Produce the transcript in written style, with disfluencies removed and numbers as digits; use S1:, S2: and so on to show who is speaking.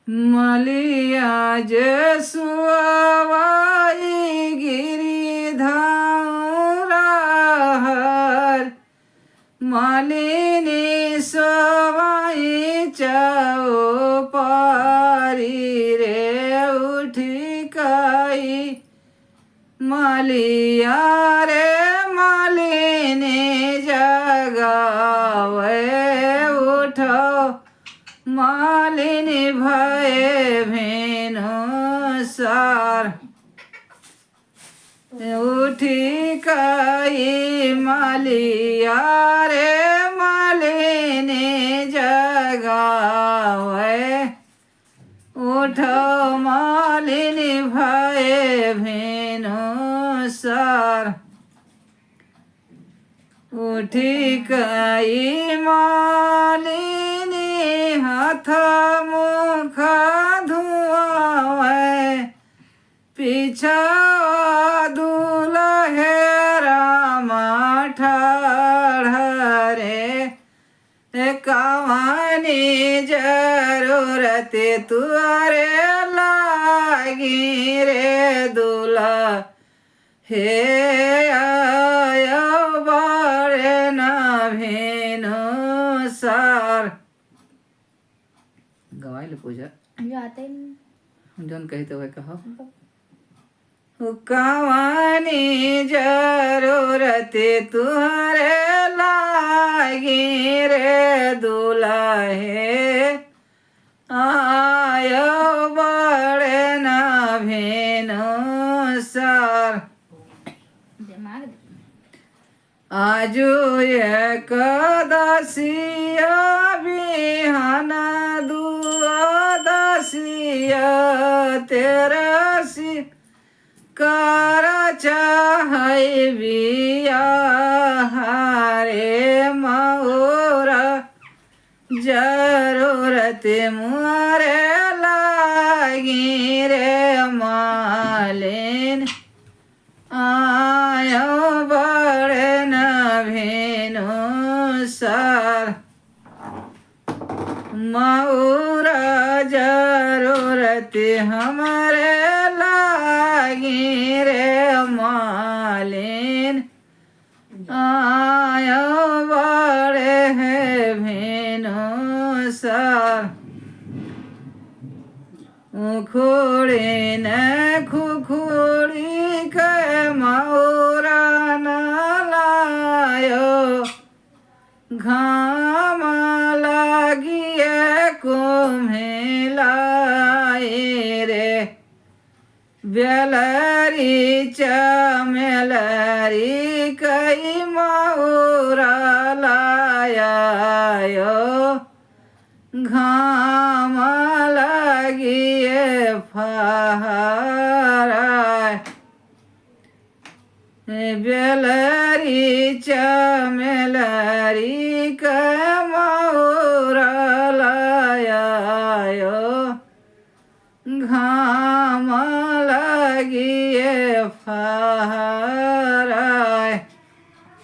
S1: मलिया जसुआई गिरिधार मालिनी सवाई चाओ पारी रे उठिकाई मालिया रे मालिनी जगावे उठो मालिनी भये भेनु सार उठिकाई मालिया रे मालिनी जगावे उठो मालिनी भये भेनु सार उठिकाई मालिनी हाथ मुख धुआवे पीछा दुलहे रामा ठाढ़रे कावानी जरूरत तुअरे लागी रे दूल्हा हे आयो बड़े न भेनु सार गवाई ले पूजा
S2: जो आते हैं
S1: जौन कहते हुए कहो कावानी जरूरत तुहरे लागी रे दुलाहे आयो बड़े न भेनु सार
S2: दिमाग
S1: आजु एकदसिया बिहान दुआदसिया तेरसी कर चाहै बिया हारे मौरा जरूरत मुरे लागी रे मालिन आयो बड़े न भेनु सार मौरा जरूरत हमारे लागी रे मालिन आयो बड़े है भेनु सार उखोड़े न खुखोड़ी के मौरा न लायो घाम लागिए कुम्हेलाए रे बेलरी चमेलरी कई मौरा लायो घाम लागिए फहरा बेलरी चमेलरी